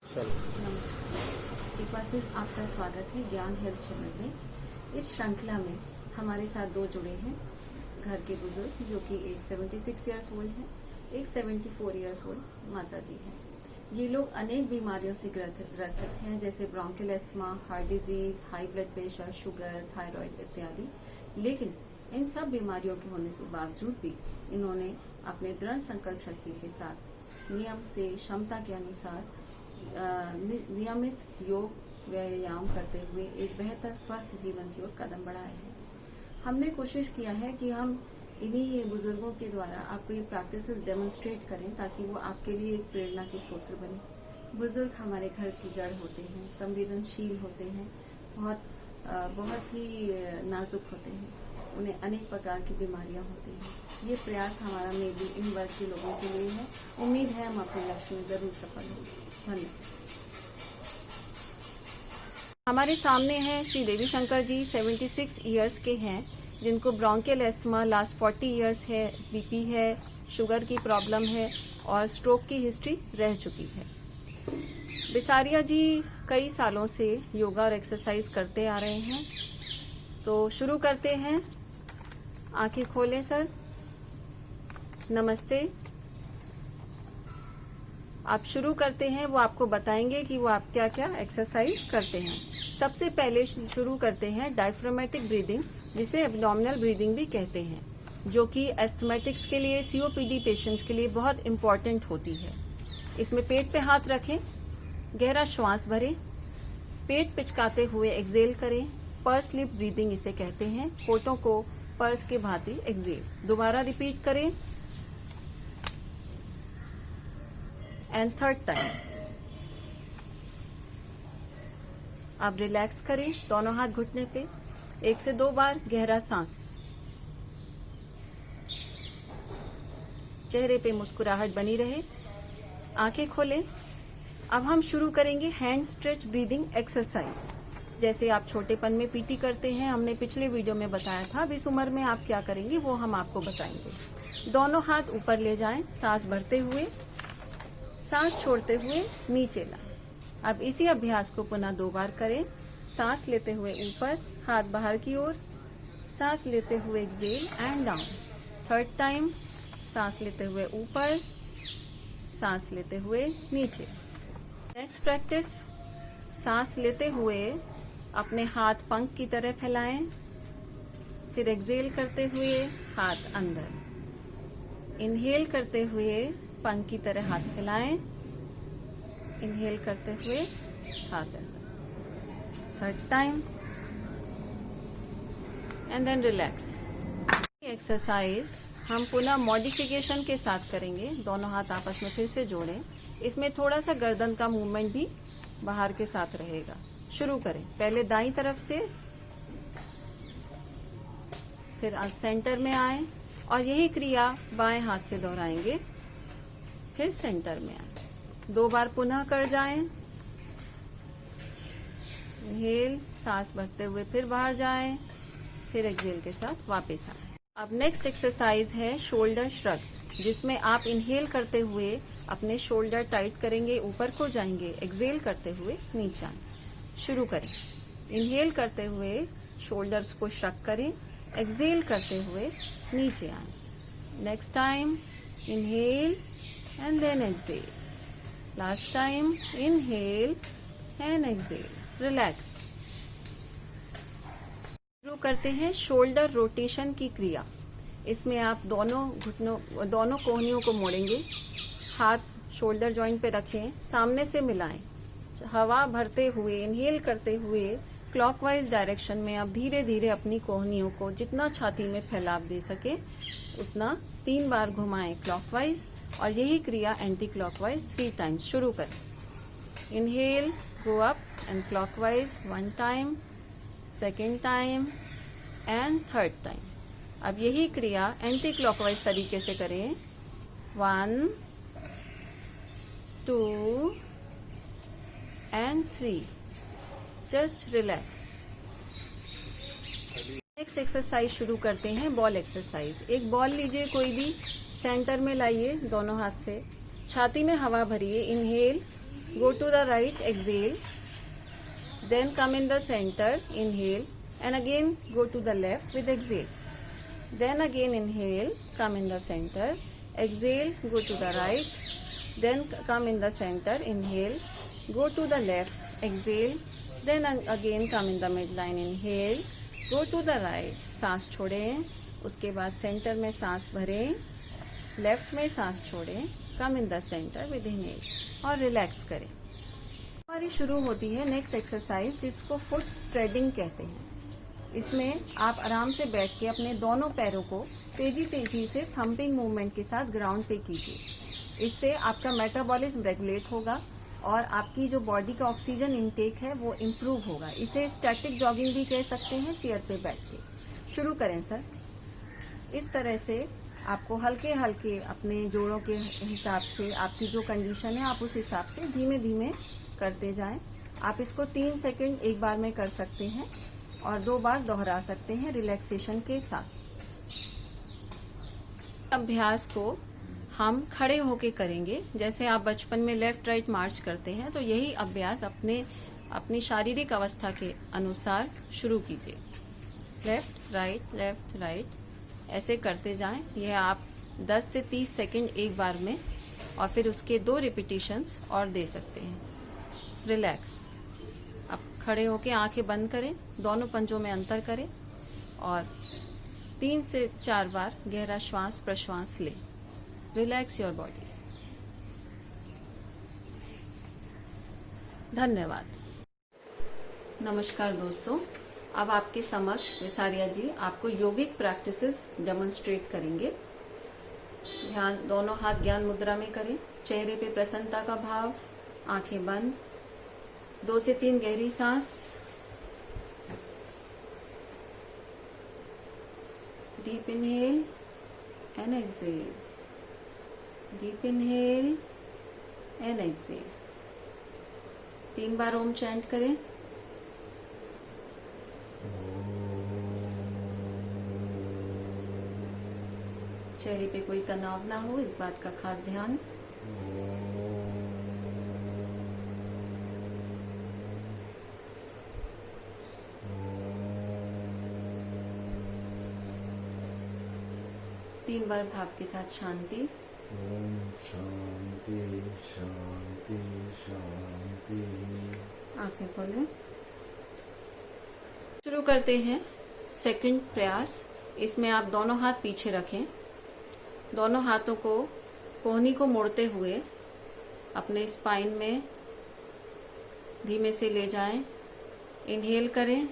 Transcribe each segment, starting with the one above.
नमस्कार, एक बार फिर आपका स्वागत है ज्ञान हेल्थ चैनल में। इस श्रृंखला में हमारे साथ दो जुड़े हैं घर के बुजुर्ग, जो कि एक 76 इयर्स ओल्ड है, एक 74 इयर्स ओल्ड माता जी हैं। ये लोग अनेक बीमारियों से ग्रसित हैं, जैसे bronchial asthma, heart disease, high blood pressure, sugar, thyroid इत्यादि। लेकिन इन सब बीमारियों के होने के बावजूद भी इन्होंने अपने दृढ़ संकल्प शक्ति के साथ नियम से क्षमता के अनुसार नियमित योग व्यायाम करते हुए एक बेहतर स्वस्थ जीवन की ओर कदम बढ़ाए हैं। हमने कोशिश किया है कि हम इन्हीं बुजुर्गों के द्वारा आपको ये प्रैक्टिसेस डेमोन्स्ट्रेट करें, ताकि वो आपके लिए एक प्रेरणा के स्रोत बने। बुजुर्ग हमारे घर की जड़ होते हैं, संवेदनशील होते हैं, बहुत ही नाजुक होते हैं, उन्हें अनेक प्रकार की बीमारियां होती हैं। ये प्रयास हमारा में भी इन वर्ग के लोगों के लिए है। उम्मीद है हम अपने लक्ष्य में जरूर सफल होंगे। धन्यवाद। हमारे सामने हैं श्री देवी शंकर जी, 76 इयर्स के हैं, जिनको ब्रोंकियल एस्थमा लास्ट 40 इयर्स है, बीपी है, शुगर की प्रॉब्लम है और स्ट्रोक की हिस्ट्री रह चुकी है। बिसारिया जी कई सालों से योगा और एक्सरसाइज करते आ रहे हैं। तो शुरू करते हैं। आंखें खोलें सर। नमस्ते। आप शुरू करते हैं, वो आपको बताएंगे कि वो आप क्या क्या एक्सरसाइज करते हैं। सबसे पहले शुरू करते हैं डायफ्रामेटिक ब्रीदिंग, जिसे एब्डोमिनल ब्रीदिंग भी कहते हैं, जो कि एस्थमेटिक्स के लिए, सीओपीडी पेशेंट्स के लिए बहुत इंपॉर्टेंट होती है। इसमें पेट पे हाथ रखें, गहरा श्वास भरें, पेट पिचकाते हुए एक्सेल करें। पर्स लिप ब्रीदिंग इसे कहते हैं। होठों को पर्स के भांति एक्सेल। दोबारा रिपीट करें एंड थर्ड टाइम। अब रिलैक्स करें, दोनों हाथ घुटने पे, 1 से 2 बार गहरा सांस। चेहरे पे मुस्कुराहट बनी रहे। आंखें खोलें। अब हम शुरू करेंगे हैंड स्ट्रेच ब्रीदिंग एक्सरसाइज। जैसे आप छोटेपन में पीटी करते हैं, हमने पिछले वीडियो में बताया था। अब इस उम्र में आप क्या करेंगे वो हम आपको बताएंगे। दोनों हाथ ऊपर ले जाएं, सांस भरते हुए, सांस छोड़ते हुए नीचे लाएं। अब इसी अभ्यास को पुनः 2 बार करें। सांस लेते हुए ऊपर, हाथ बाहर की ओर, सांस लेते हुए exhale and down. Third time, सांस लेते हुए ऊपर, सांस लेते हुए नीचे। नेक्स्ट प्रैक्टिस, सांस लेते हुए अपने हाथ पंख की तरह फैलाएं, फिर एक्सेल करते हुए हाथ अंदर। इनहेल करते हुए पंख की तरह हाथ फैलाएं, इनहेल करते हुए हाथ अंदर। Third time and then relax. Exercise हम पुनः मॉडिफिकेशन के साथ करेंगे। दोनों हाथ आपस में फिर से जोड़ें। इसमें थोड़ा सा गर्दन का मूवमेंट भी बाहर के साथ रहेगा। शुरू करें। पहले दाईं तरफ से, फिर सेंटर में आए और यही क्रिया बाएं हाथ से दोहराएंगे। फिर सेंटर में आए, 2 बार पुनः कर जाएं। इनहेल, सांस भरते हुए फिर बाहर जाएं, फिर एक्सेल के साथ वापस आए। अब नेक्स्ट एक्सरसाइज है शोल्डर श्रग, जिसमें आप इनहेल करते हुए अपने शोल्डर टाइट करेंगे, ऊपर को जाएंगे, एक्सेल करते हुए नीचे आएंगे। शुरू करें। इनहेल करते हुए शोल्डर्स को श्रग करें, एक्सेल करते हुए नीचे आए। Next time inhale and then exhale. Last time inhale and exhale. Relax. शुरू करते हैं शोल्डर रोटेशन की क्रिया। इसमें आप दोनों कोहनियों को मोड़ेंगे, हाथ शोल्डर जॉइंट पे रखें, सामने से मिलाएं, हवा भरते हुए इनहेल करते हुए क्लॉकवाइज डायरेक्शन में आप धीरे धीरे अपनी कोहनियों को जितना छाती में फैलाव दे सके उतना 3 बार घुमाएं क्लॉकवाइज, और यही क्रिया एंटी क्लॉकवाइज 3 टाइम्स। शुरू करें। Inhale, go up and clockwise 1 time, second time and third time. अब यही क्रिया एंटी क्लॉकवाइज तरीके से करें। 1 2 and 3. Just relax. Next exercise शुरू करते हैं बॉल एक्सरसाइज। एक बॉल लीजिए कोई भी, सेंटर में लाइए दोनों हाथ से, छाती में हवा भरिए, inhale go to the right, exhale, then come in the center, inhale, and again go to the left with exhale. Then again inhale, come in the center, exhale, go to the right, then come in the center, inhale, go to the left, exhale, then again come in the midline, inhale, go to the right, सांस छोड़ें, उसके बाद centre में सांस भरें, left में सांस छोड़ें, come in the centre with inhale और रिलैक्स करें। हमारी शुरू होती है नेक्स्ट एक्सरसाइज जिसको फुट ट्रेडिंग कहते हैं। इसमें आप आराम से बैठ के अपने दोनों पैरों को तेजी तेजी से थम्पिंग मूवमेंट के साथ ग्राउंड पे कीजिए। इससे आपका मेटाबॉलिज्म रेगुलेट होगा और आपकी जो बॉडी का ऑक्सीजन इनटेक है वो इम्प्रूव होगा। इसे स्टैटिक जॉगिंग भी कह सकते हैं, चेयर पे बैठ के। शुरू करें सर। इस तरह से आपको हल्के हल्के अपने जोड़ों के हिसाब से, आपकी जो कंडीशन है आप उस हिसाब से धीमे धीमे करते जाएं। आप इसको 3 सेकंड एक बार में कर सकते हैं और 2 बार दोहरा सकते हैं रिलैक्सेशन के साथ। अभ्यास को हम खड़े होके करेंगे। जैसे आप बचपन में लेफ्ट राइट मार्च करते हैं तो यही अभ्यास अपनी शारीरिक अवस्था के अनुसार शुरू कीजिए। लेफ्ट राइट ऐसे करते जाएं। यह आप 10 से 30 सेकंड एक बार में और फिर उसके 2 रिपीटिशंस और दे सकते हैं। रिलैक्स। अब खड़े होके आंखें बंद करें, दोनों पंजों में अंतर करें और 3 से 4 बार गहरा श्वास प्रश्वास लें। Relax your body. धन्यवाद। नमस्कार दोस्तों, अब आपके समक्ष विसारिया जी आपको योगिक प्रैक्टिसेस डेमोन्स्ट्रेट करेंगे। ध्यान, दोनों हाथ ज्ञान मुद्रा में करें। चेहरे पे प्रसन्नता का भाव, आंखें बंद, 2 से 3 गहरी सांस। Deep inhale and exhale, deep inhale and exhale. 3 बार ओम चैंट करें। चेहरे पे कोई तनाव ना हो, इस बात का खास ध्यान। तीन बार भाव के साथ शांति। ओम शांति शांति शांति। आंखें खोलें। शुरू करते हैं सेकंड प्रयास। इसमें आप दोनों हाथ पीछे रखें। दोनों हाथों को कोहनी को मोड़ते हुए अपने स्पाइन में धीमे से ले जाएं। इनहेल करें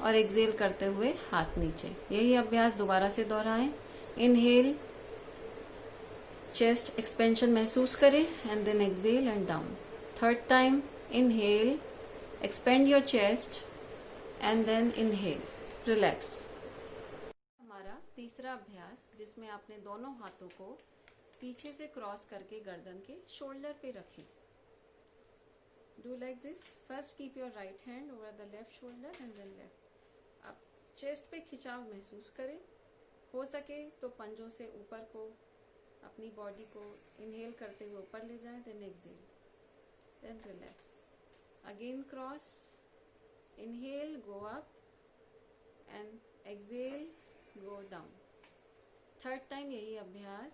और एक्सहेल करते हुए हाथ नीचे। यही अभ्यास दोबारा से दोहराएं। इनहेल, चेस्ट एक्सपेंशन महसूस करें and then exhale and down. Third time inhale, expand your chest and then inhale, relax. हमारा तीसरा अभ्यास जिसमें आपने दोनों हाथों को पीछे से क्रॉस करके गर्दन के शोल्डर पे रखें। Do like this. First keep your right hand over the left shoulder and then left. अब चेस्ट पे खिंचाव महसूस करें। हो सके तो पंजों से ऊपर को अपनी बॉडी को इनहेल करते हुए ऊपर ले जाएं, then exhale, then relax. Again cross, inhale go up and exhale go down. Third time यही अभ्यास,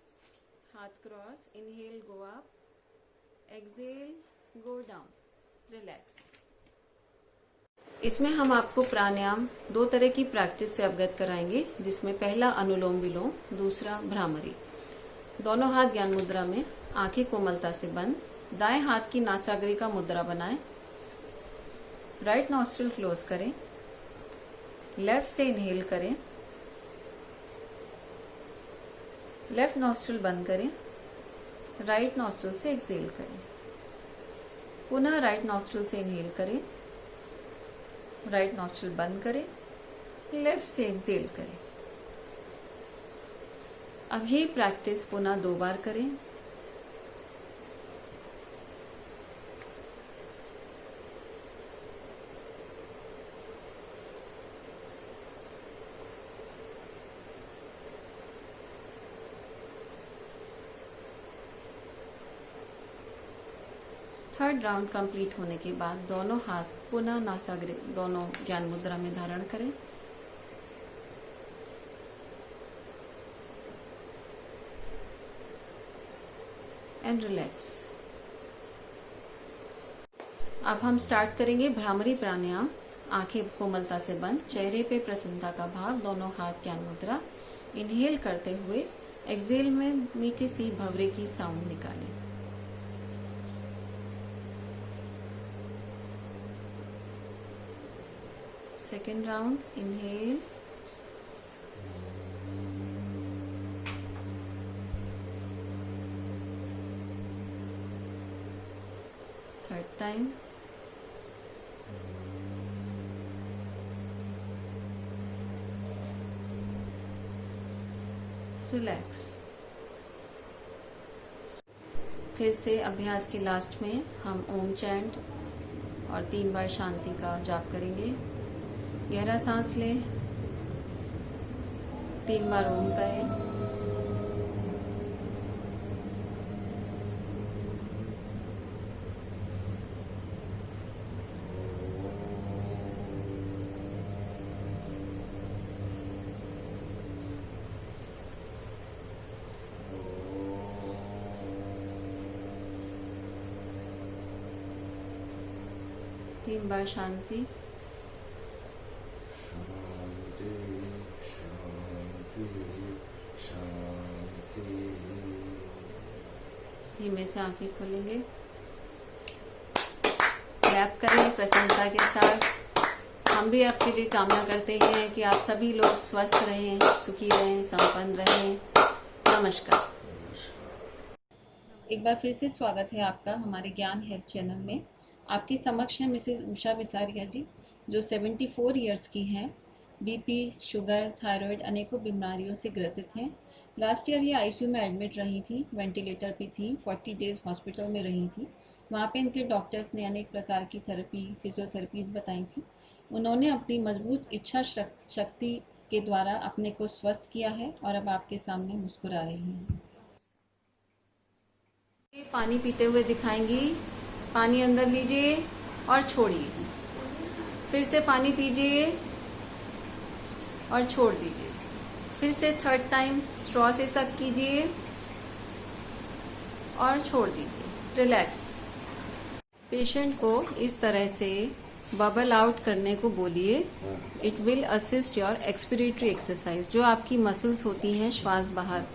हाथ cross, inhale go up, exhale go down, relax. इसमें हम आपको प्राणायाम 2 तरह की प्रैक्टिस से अवगत कराएंगे, जिसमें पहला अनुलोम विलोम, दूसरा भ्रामरी। दोनों हाथ ज्ञान मुद्रा में, आंखें कोमलता से बंद। दाएं हाथ की नासाग्री का मुद्रा बनाएं। राइट नॉस्ट्रिल क्लोज करें। लेफ्ट से इनहेल करें। लेफ्ट नॉस्ट्रिल बंद करें। राइट नॉस्ट्रिल से एक्सहेल करें। पुनः राइट नॉस्ट्रिल से इनहेल करें। राइट नॉस्ट्रिल बंद करें। लेफ्ट से एक्सहेल करें। अब ये प्रैक्टिस पुनः 2 बार करें। थर्ड राउंड कंप्लीट होने के बाद दोनों हाथ पुनः नासाग्र दोनों ज्ञान मुद्रा में धारण करें। And relax. अब हम स्टार्ट करेंगे भ्रामरी प्राणायाम। आंखें कोमलता से बंद, चेहरे पे प्रसन्नता का भाव, दोनों हाथ ज्ञान मुद्रा। इनहेल करते हुए एक्सेल में मीठी सी भंवरे की साउंड निकालें। Second round, inhale, third time, relax. फिर से अभ्यास के लास्ट में हम ओम चैंट और 3 बार शांति का जाप करेंगे। गहरा सांस लें, 3 बार ओम कहें। तीन बार शांति। शांति शांति शांति। धीमे से आंखें खोलेंगे, क्लैप करें प्रसन्नता के साथ। हम भी आपके लिए कामना करते हैं कि आप सभी लोग स्वस्थ रहें, सुखी रहें, संपन्न रहें। नमस्कार। एक बार फिर से स्वागत है आपका हमारे ज्ञान हेल्थ चैनल में। आपके समक्ष हैं मिसेस उषा विसारिया जी, जो 74 इयर्स की हैं। बीपी, शुगर, थायराइड अनेकों बीमारियों से ग्रसित हैं। लास्ट ईयर ये आईसीयू में एडमिट रही थी, वेंटिलेटर पे थी, 40 डेज हॉस्पिटल में रही थी। वहाँ पे इनके डॉक्टर्स ने अनेक प्रकार की थेरेपी, फिजियोथेरेपीज बताई थी। उन्होंने अपनी मजबूत इच्छा शक्ति के द्वारा अपने को स्वस्थ किया है और अब आपके सामने मुस्कुरा रही हैं। पानी पीते हुए दिखाएंगी। पानी अंदर लीजिए और छोड़िए, फिर से पानी पीजिए और छोड़ दीजिए। फिर से थर्ड टाइम स्ट्रॉ से सक कीजिए और छोड़ दीजिए। रिलैक्स। पेशेंट को इस तरह से बबल आउट करने को बोलिए। It will assist your expiratory exercise. जो आपकी मसल्स होती हैं श्वास बाहर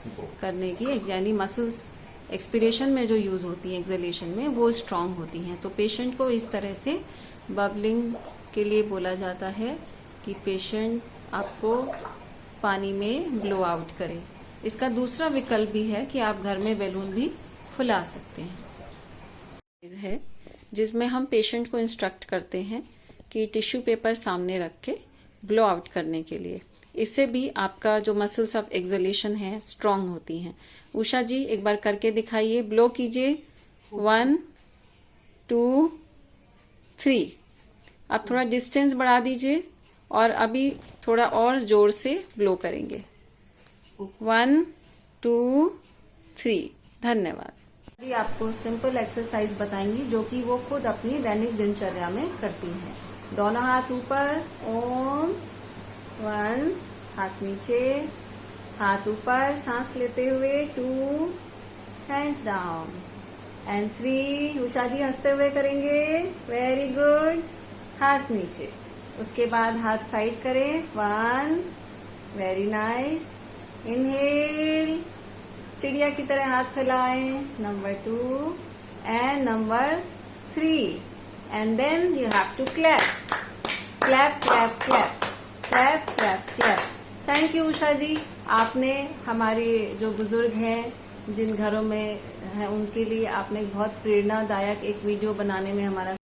करने की, यानी मसल्स एक्सपिरेशन में जो यूज होती है एक्सलेशन में, वो स्ट्रांग होती हैं। तो पेशेंट को इस तरह से बबलिंग के लिए बोला जाता है कि पेशेंट आपको पानी में ब्लो आउट करे। इसका दूसरा विकल्प भी है कि आप घर में बैलून भी फुला सकते हैं। है जिसमें हम पेशेंट को इंस्ट्रक्ट करते हैं कि टिश्यू पेपर सामने रख के ब्लो आउट करने के लिए। इससे भी आपका जो मसल्स ऑफ एक्सलेशन है स्ट्रांग होती हैं। उषा जी एक बार करके दिखाइए। ब्लो कीजिए। 1 2 3। अब थोड़ा डिस्टेंस बढ़ा दीजिए और अभी थोड़ा और जोर से ब्लो करेंगे। 1 2 3। धन्यवाद जी। आपको सिंपल एक्सरसाइज बताएंगी जो कि वो खुद अपनी दैनिक दिनचर्या में करती हैं। दोनों हाथ ऊपर, ओम। 1, हाथ नीचे, हाथ ऊपर, सांस लेते हुए 2, हैंड्स डाउन, एंड 3। उषा जी हंसते हुए करेंगे। Very good. हाथ नीचे। उसके बाद हाथ साइड करें। 1, वेरी नाइस। इनहेल, चिड़िया की तरह हाथ फैलाएं। Number 2 and number 3, and then you have to clap clap clap clap clap clap clap. Thank you Usha ji. आपने हमारे जो बुजुर्ग हैं जिन घरों में हैं उनके लिए आपने बहुत प्रेरणादायक एक वीडियो बनाने में हमारा